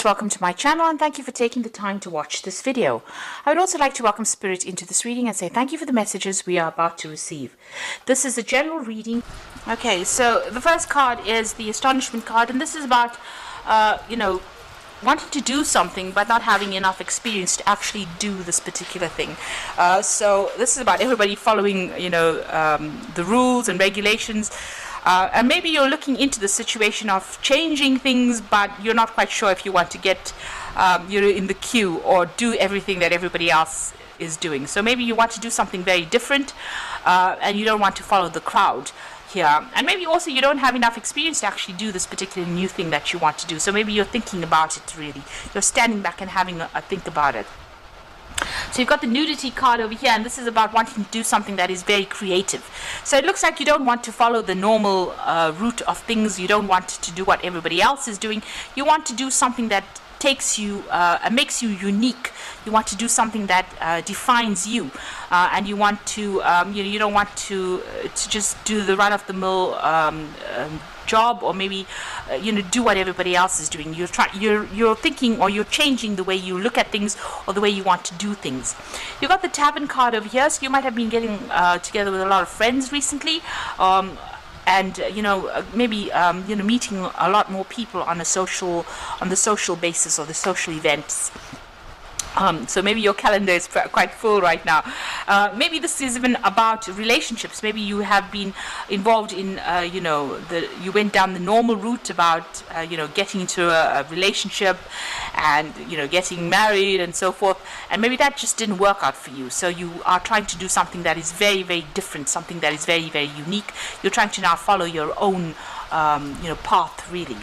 Welcome to my channel and thank you for taking the time to watch this video. I would also like to welcome Spirit into this reading and say thank you for the messages we are about to receive. This is a general reading. Okay, so the first card is the Astonishment card, and this is about, wanting to do something but not having enough experience to actually do this particular thing. So this is about everybody following, the rules and regulations. And maybe you're looking into the situation of changing things, but you're not quite sure if you want to get, in the queue or do everything that everybody else is doing. So maybe you want to do something very different, and you don't want to follow the crowd here. And maybe also you don't have enough experience to actually do this particular new thing that you want to do. So maybe you're thinking about it really. You're standing back and having a think about it. So you've got the nudity card over here, and this is about wanting to do something that is very creative. So it looks like you don't want to follow the normal route of things. You don't want to do what everybody else is doing. You want to do something that takes you and makes you unique. You want to do something that defines you, and you want to you don't want to just do the run-of-the-mill job, or maybe do what everybody else is doing. You're thinking, or you're changing the way you look at things or the way you want to do things. You've got the Tavern card over here, so you might have been getting together with a lot of friends recently, and maybe meeting a lot more people on the social basis or the social events. So maybe your calendar is quite full right now. Maybe this is even about relationships. Maybe you have been involved in, you went down the normal route about, getting into a relationship and, getting married and so forth. And maybe that just didn't work out for you. So you are trying to do something that is very, very different, something that is very, very unique. You're trying to now follow your own, path, really.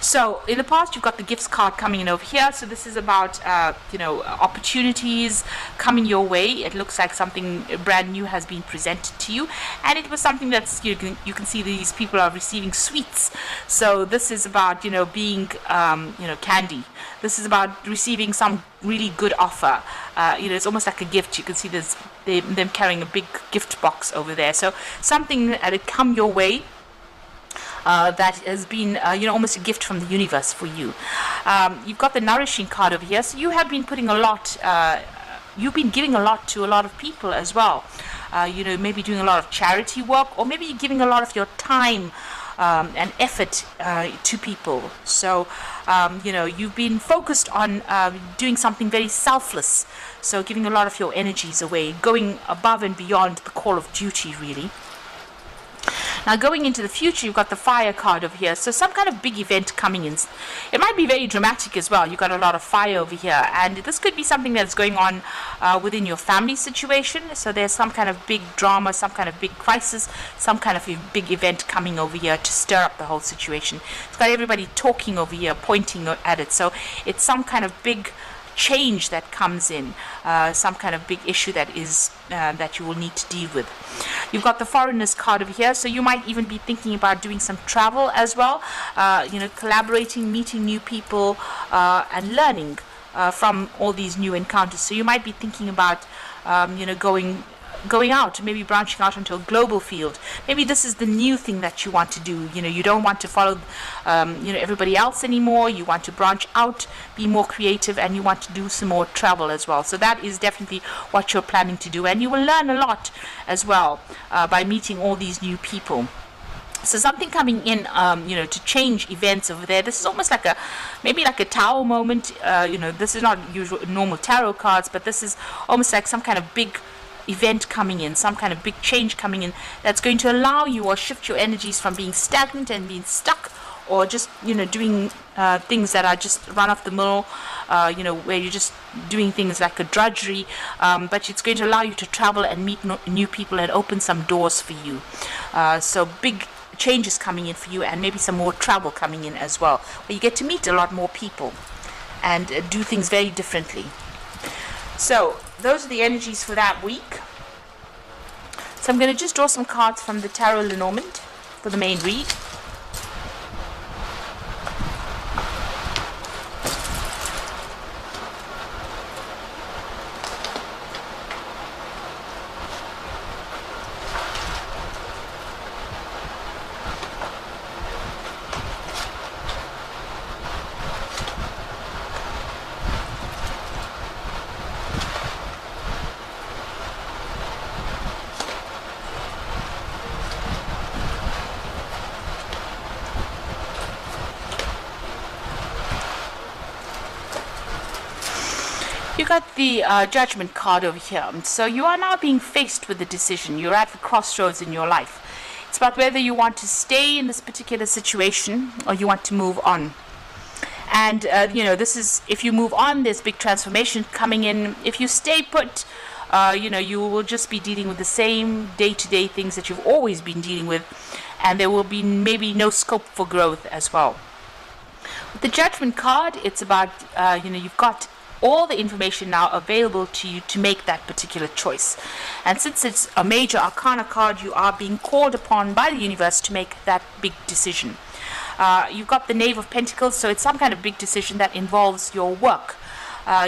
So in the past, you've got the gifts card coming in over here. So this is about, opportunities coming your way. It looks like something brand new has been presented to you. And it was something that's, you can see these people are receiving sweets. So this is about, being, candy. This is about receiving some really good offer. It's almost like a gift. You can see there's them carrying a big gift box over there. So something that had come your way. That has been, almost a gift from the universe for you. You've got the Nourishing card over here. So you have been putting a lot, you've been giving a lot to a lot of people as well. Maybe doing a lot of charity work, or maybe you're giving a lot of your time and effort to people. So, you've been focused on doing something very selfless. So giving a lot of your energies away, going above and beyond the call of duty, really. Now going into the future, you've got the Fire card over here. So some kind of big event coming in. It might be very dramatic as well. You've got a lot of fire over here. And this could be something that's going on within your family situation. So there's some kind of big drama, some kind of big crisis, some kind of a big event coming over here to stir up the whole situation. It's got everybody talking over here, pointing at it. So it's some kind of big change that comes in, some kind of big issue that is that you will need to deal with. You've got the Foreigners card over here, so you might even be thinking about doing some travel as well, collaborating, meeting new people, and learning from all these new encounters. So you might be thinking about going out, maybe branching out into a global field. Maybe this is the new thing that you want to do. You don't want to follow everybody else anymore. You want to branch out, be more creative, and you want to do some more travel as well. So that is definitely what you're planning to do, and you will learn a lot as well by meeting all these new people. So something coming in, to change events over there. This is almost like maybe like a Tower moment. This is not usual normal tarot cards, but this is almost like some kind of big event coming in, some kind of big change coming in that's going to allow you or shift your energies from being stagnant and being stuck, or just doing things that are just run off the mill, where you're just doing things like a drudgery, but it's going to allow you to travel and meet new people and open some doors for you. So big changes coming in for you, and maybe some more travel coming in as well, where you get to meet a lot more people and do things very differently. So those are the energies for that week. So I'm going to just draw some cards from the Tarot Lenormand for the main read. You got the judgment card over here. So you are now being faced with a decision. You're at the crossroads in your life. It's about whether you want to stay in this particular situation or you want to move on. And, this is, if you move on, there's big transformation coming in. If you stay put, you will just be dealing with the same day-to-day things that you've always been dealing with. And there will be maybe no scope for growth as well. With the judgment card, it's about, you've got all the information now available to you to make that particular choice. And since it's a major arcana card, you are being called upon by the universe to make that big decision. You've got the Knave of Pentacles, so it's some kind of big decision that involves your work.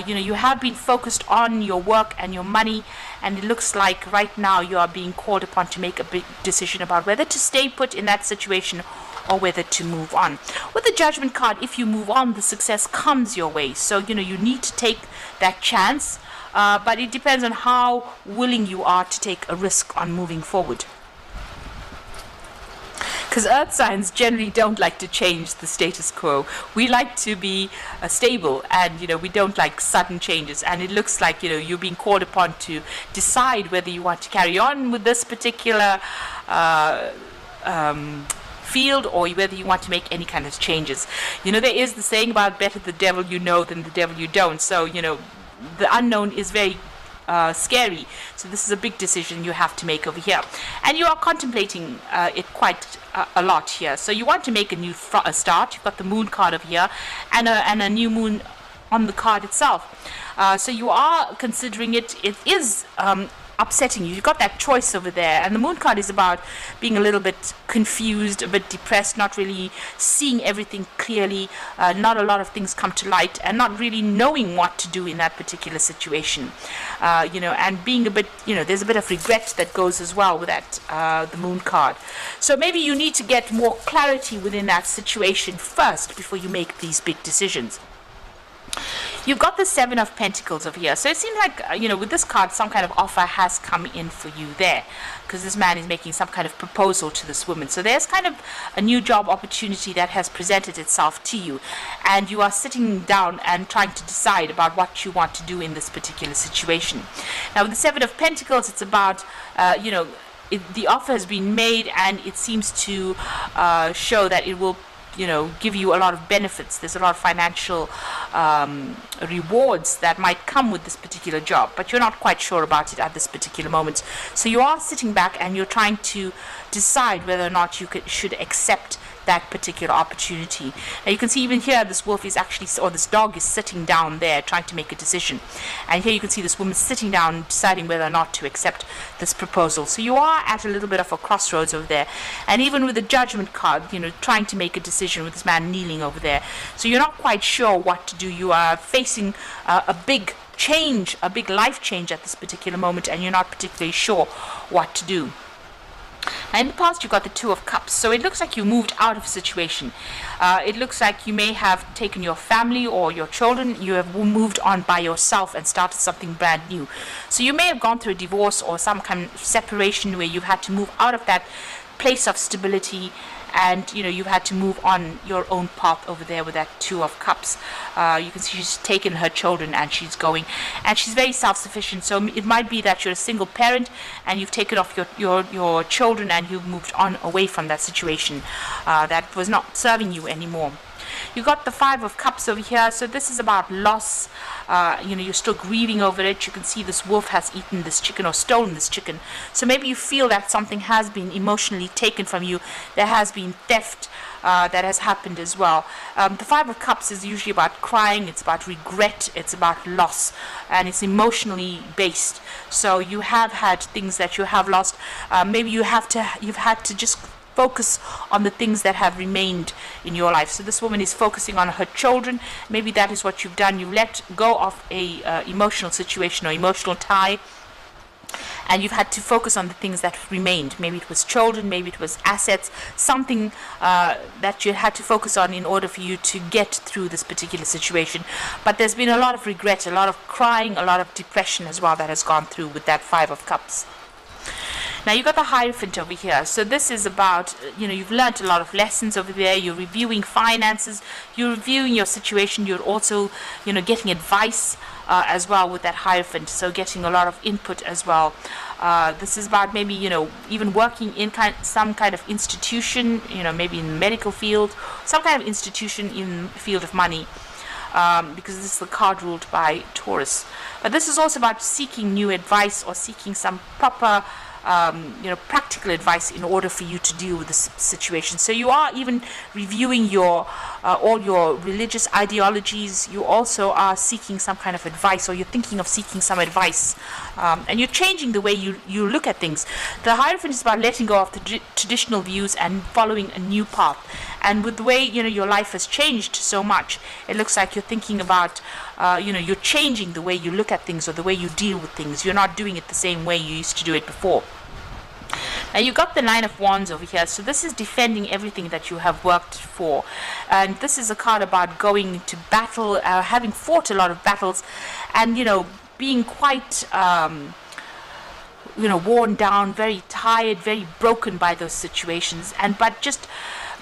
You have been focused on your work and your money, and it looks like right now you are being called upon to make a big decision about whether to stay put in that situation or whether to move on. With the Judgment card, if you move on, the success comes your way. So, you need to take that chance, but it depends on how willing you are to take a risk on moving forward. Because earth signs generally don't like to change the status quo. We like to be stable, and we don't like sudden changes. And it looks like you're being called upon to decide whether you want to carry on with this particular field, or whether you want to make any kind of changes. There is the saying about better the devil you know than the devil you don't. So the unknown is very scary. So this is a big decision you have to make over here, and you are contemplating it quite a lot here. So you want to make a new start. You've got the Moon card over here, and a new moon on the card itself. So you are considering it. It is upsetting you. You've got that choice over there, and the Moon card is about being a little bit confused, a bit depressed, not really seeing everything clearly, not a lot of things come to light, and not really knowing what to do in that particular situation, and being a bit, there's a bit of regret that goes as well with that, the Moon card. So maybe you need to get more clarity within that situation first before you make these big decisions. You've got the Seven of Pentacles over here. So it seems like, with this card, some kind of offer has come in for you there, because this man is making some kind of proposal to this woman. So there's kind of a new job opportunity that has presented itself to you, and you are sitting down and trying to decide about what you want to do in this particular situation. Now, with the Seven of Pentacles, it's about, the offer has been made, and it seems to show that it will give you a lot of benefits. There's a lot of financial rewards that might come with this particular job, but you're not quite sure about it at this particular moment. So you are sitting back and you're trying to decide whether or not you should accept that particular opportunity. Now you can see even here this wolf is actually, or this dog is sitting down there trying to make a decision, and here you can see this woman sitting down deciding whether or not to accept this proposal. So you are at a little bit of a crossroads over there, and even with the Judgment card, trying to make a decision with this man kneeling over there. So you're not quite sure what to do. You are facing a big change, a big life change at this particular moment, and you're not particularly sure what to do. Now in the past, you got the Two of Cups, so it looks like you moved out of a situation. It looks like you may have taken your family or your children, you have moved on by yourself and started something brand new. So you may have gone through a divorce or some kind of separation where you've had to move out of that place of stability, and you've had to move on your own path over there with that Two of Cups. You can see she's taken her children and she's going, and she's very self-sufficient. So it might be that you're a single parent and you've taken off your children and you've moved on away from that situation that was not serving you anymore. You got the Five of Cups over here, so this is about loss. You're still grieving over it. You can see this wolf has eaten this chicken or stolen this chicken. So maybe you feel that something has been emotionally taken from you. There has been theft that has happened as well. The Five of Cups is usually about crying. It's about regret. It's about loss, and it's emotionally based. So you have had things that you have lost. Maybe you've had to just focus on the things that have remained in your life. So this woman is focusing on her children. Maybe that is what you've done. You've let go of a emotional situation or emotional tie, and you've had to focus on the things that remained. Maybe it was children, maybe it was assets, something that you had to focus on in order for you to get through this particular situation. But there's been a lot of regret, a lot of crying, a lot of depression as well that has gone through with that Five of Cups. Now you got the Hierophant over here. So this is about, you've learned a lot of lessons over there. You're reviewing finances. You're reviewing your situation. You're also, getting advice as well with that Hierophant. So getting a lot of input as well. This is about maybe, even working in some kind of institution, maybe in the medical field, some kind of institution in the field of money. Because this is the card ruled by Taurus. But this is also about seeking new advice or seeking some proper, practical advice in order for you to deal with this situation. So you are even reviewing your all your religious ideologies. You also are seeking some kind of advice, or you're thinking of seeking some advice, and you're changing the way you look at things. The Hierophant is about letting go of the traditional views and following a new path. And with the way your life has changed so much, it looks like you're thinking about you're changing the way you look at things or the way you deal with things. You're not doing it the same way you used to do it before. Now you got the Nine of Wands over here, so this is defending everything that you have worked for, and this is a card about going to battle, having fought a lot of battles, and being quite worn down, very tired, very broken by those situations, but just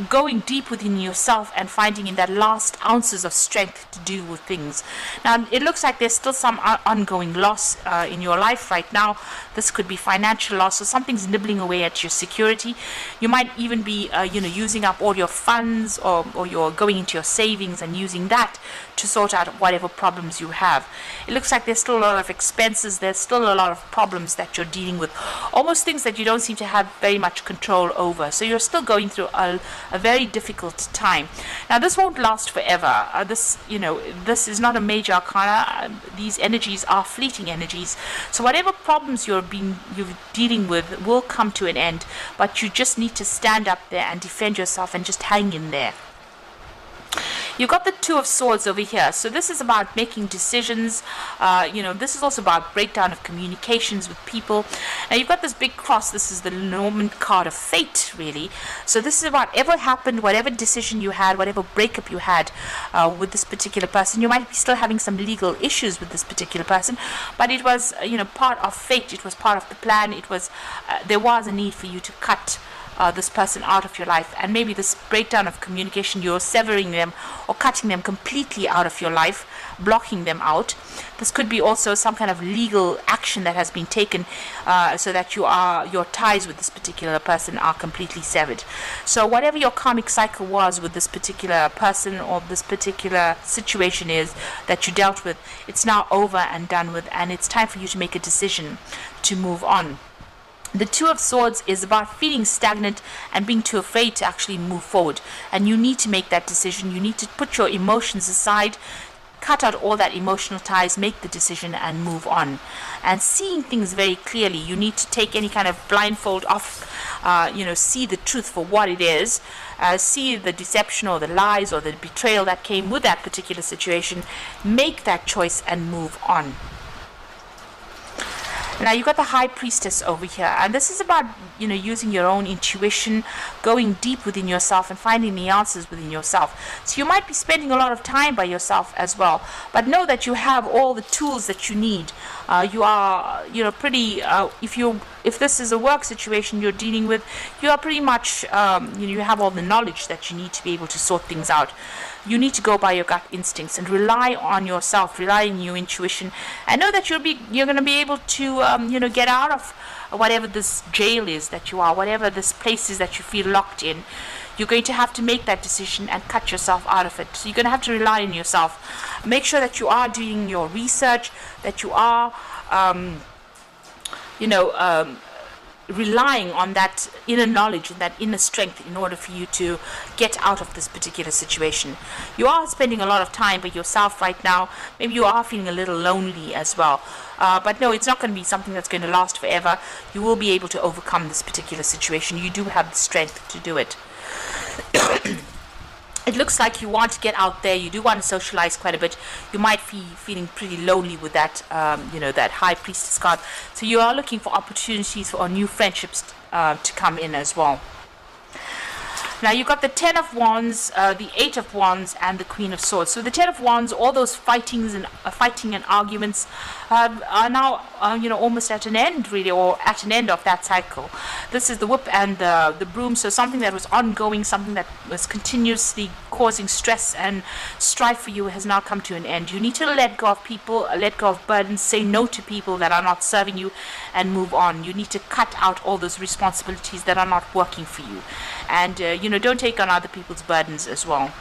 going deep within yourself and finding in that last ounces of strength to deal with things. Now it looks like there's still some ongoing loss in your life right now. This could be financial loss, or something's nibbling away at your security. You might even be using up all your funds, or you're going into your savings and using that to sort out whatever problems you have. It looks like there's still a lot of expenses. There's still a lot of problems that you're dealing with, almost things that you don't seem to have very much control over. So you're still going through a very difficult time. Now this won't last forever. This is not a major arcana. These energies are fleeting energies. So whatever problems you're dealing with will come to an end, but you just need to stand up there and defend yourself and just hang in there. You've got the Two of Swords over here. So this is about making decisions. This is also about breakdown of communications with people. Now you've got this big cross. This is the Norman card of fate, really. So this is about whatever happened, whatever decision you had, whatever breakup you had with this particular person. You might be still having some legal issues with this particular person, but it was, part of fate. It was part of the plan. It was, there was a need for you to cut this person out of your life, and maybe this breakdown of communication, you're severing them or cutting them completely out of your life, blocking them out. This could be also some kind of legal action that has been taken so that your ties with this particular person are completely severed. So whatever your karmic cycle was with this particular person or this particular situation is that you dealt with, it's now over and done with, and it's time for you to make a decision to move on. The Two of Swords is about feeling stagnant and being too afraid to actually move forward. And you need to make that decision. You need to put your emotions aside, cut out all that emotional ties, make the decision and move on. And seeing things very clearly, you need to take any kind of blindfold off, see the truth for what it is, see the deception or the lies or the betrayal that came with that particular situation, make that choice and move on. Now you've got the High Priestess over here, and this is about using your own intuition, going deep within yourself and finding the answers within yourself. So you might be spending a lot of time by yourself as well, but know that you have all the tools that you need. You are pretty if this is a work situation you're dealing with, you are pretty much you have all the knowledge that you need to be able to sort things out. You need to go by your gut instincts and rely on yourself, rely on your intuition, and know that you're going to be able to get out of whatever this jail is that you are, whatever this place is that you feel locked in. You're going to have to make that decision and cut yourself out of it. So you're going to have to rely on yourself. Make sure that you are doing your research, that you are relying on that inner knowledge and that inner strength in order for you to get out of this particular situation. You are spending a lot of time by yourself right now. Maybe you are feeling a little lonely as well. But no, it's not going to be something that's going to last forever. You will be able to overcome this particular situation. You do have the strength to do it. It looks like you want to get out there. You do want to socialize quite a bit. You might be feeling pretty lonely with that, that High Priestess card. So you are looking for opportunities for new friendships to come in as well. Now you've got the Ten of Wands, the Eight of Wands, and the Queen of Swords. So the Ten of Wands, all those fighting and arguments are now almost at an end, really, or at an end of that cycle. This is the Whip and the Broom. So something that was ongoing, something that was continuously causing stress and strife for you has now come to an end. You need to let go of people, let go of burdens, say no to people that are not serving you, and move on. You need to cut out all those responsibilities that are not working for you, and don't take on other people's burdens as well.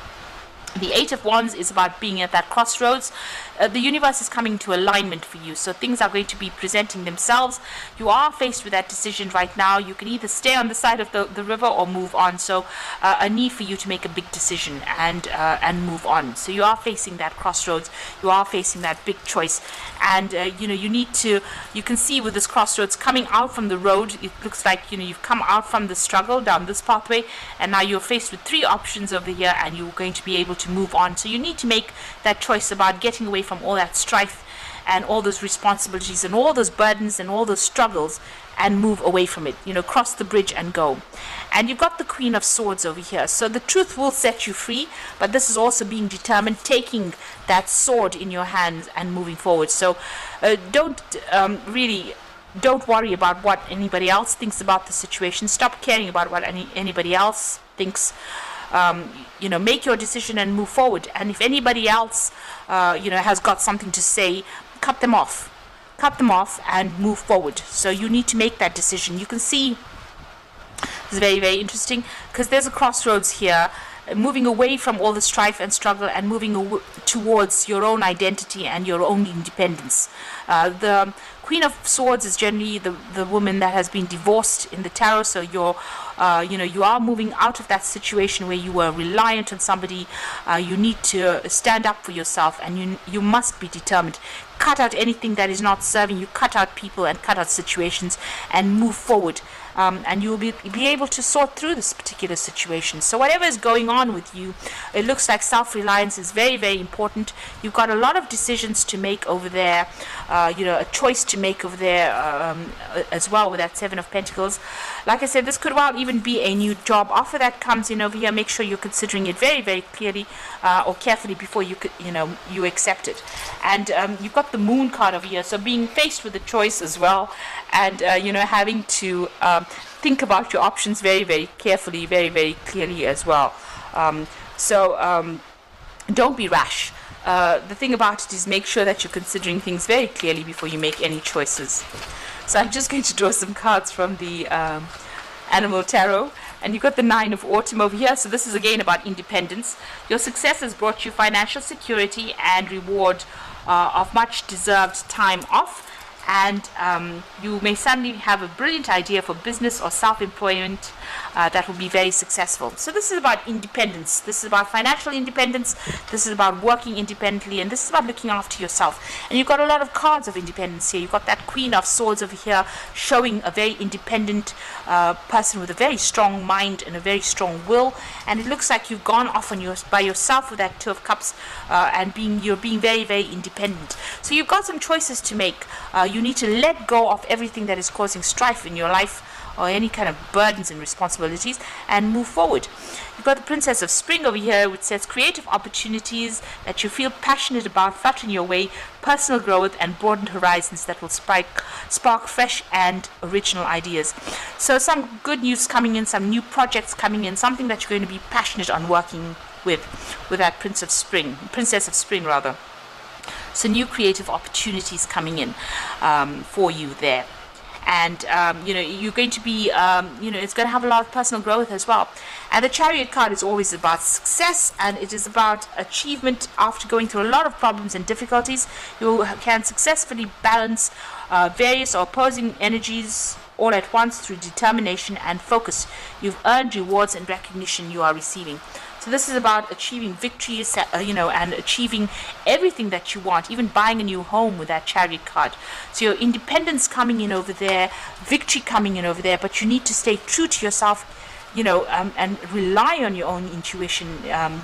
The Eight of Wands is about being at that crossroads. The universe is coming to alignment for you, so things are going to be presenting themselves. You are faced with that decision right now. You can either stay on the side of the river or move on. So a need for you to make a big decision and move on. So you are facing that crossroads. You are facing that big choice, and you can see with this crossroads coming out from the road, it looks like you've come out from the struggle down this pathway, and now you're faced with three options over here, and you're going to be able to move on. So you need to make that choice about getting away from all that strife and all those responsibilities and all those burdens and all those struggles, and move away from it. Cross the bridge and go. And you've got the Queen of Swords over here. So the truth will set you free, but this is also being determined, taking that sword in your hands and moving forward. So don't worry about what anybody else thinks about the situation. Stop caring about what anybody else thinks. Make your decision and move forward. And if anybody else, has got something to say, cut them off and move forward. So you need to make that decision. You can see it's very, very interesting because there's a crossroads here, moving away from all the strife and struggle and moving towards your own identity and your own independence. The Queen of Swords is generally the woman that has been divorced in the tarot, so you are moving out of that situation where you were reliant on somebody. You need to stand up for yourself, and you must be determined. Cut out anything that is not serving you, cut out people and cut out situations, and move forward. And you will be able to sort through this particular situation. So whatever is going on with you, it looks like self-reliance is very, very important. You've got a lot of decisions to make over there, a choice to make over there as well with that Seven of Pentacles. Like I said, this could well even be a new job offer that comes in over here. Make sure you're considering it very, very clearly or carefully before you accept it. And you've got the Moon card over here, so being faced with a choice as well, and having to think about your options very, very carefully, very, very clearly as well. Don't be rash. The thing about it is make sure that you're considering things very clearly before you make any choices. So I'm just going to draw some cards from the Animal Tarot. And you've got the Nine of Autumn over here. So this is again about independence. Your success has brought you financial security and reward of much deserved time off. And you may suddenly have a brilliant idea for business or self-employment that will be very successful. So this is about independence. This is about financial independence. This is about working independently, and this is about looking after yourself. And you've got a lot of cards of independence here. You've got that Queen of Swords over here, showing a very independent person with a very strong mind and a very strong will. And it looks like you've gone off by yourself with that Two of Cups, and you're being very, very independent. So you've got some choices to make. You need to let go of everything that is causing strife in your life, or any kind of burdens and responsibilities, and move forward. You've got the Princess of Spring over here, which says creative opportunities that you feel passionate about flutter in your way, personal growth and broadened horizons that will spark fresh and original ideas. So some good news coming in, some new projects coming in, something that you're going to be passionate on working with that Princess of Spring rather. So new creative opportunities coming in for you there. And you're going to be it's going to have a lot of personal growth as well. And the Chariot card is always about success, and it is about achievement. After going through a lot of problems and difficulties, you can successfully balance various or opposing energies all at once through determination and focus. You've earned rewards and recognition you are receiving. So this is about achieving victories, and achieving everything that you want, even buying a new home with that Chariot card. So your independence coming in over there, victory coming in over there, but you need to stay true to yourself, and rely on your own intuition.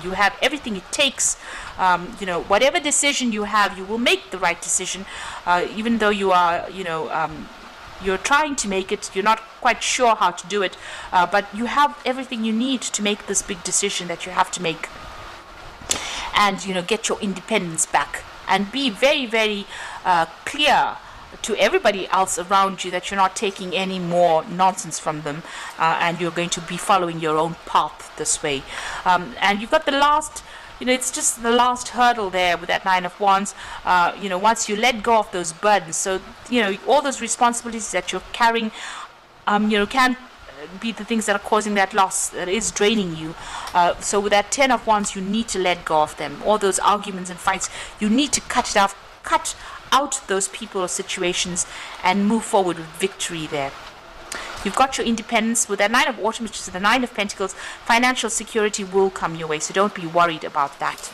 You have everything it takes. Whatever decision you have, you will make the right decision, even though you are, you're trying to make it, you're not quite sure how to do it, but you have everything you need to make this big decision that you have to make, and get your independence back, and be very, very clear to everybody else around you that you're not taking any more nonsense from them, and you're going to be following your own path this way. And you've got the last, it's just the last hurdle there with that Nine of Wands. Once you let go of those burdens, so all those responsibilities that you're carrying, can be the things that are causing that loss, that is draining you. So with that Ten of Wands, you need to let go of them. All those arguments and fights, you need to cut out those people or situations and move forward with victory there. You've got your independence with that Nine of Autumn, which is the Nine of Pentacles. Financial security will come your way, so don't be worried about that.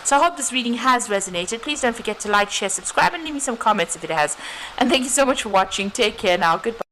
So I hope this reading has resonated. Please don't forget to like, share, subscribe, and leave me some comments if it has. And thank you so much for watching. Take care now. Goodbye.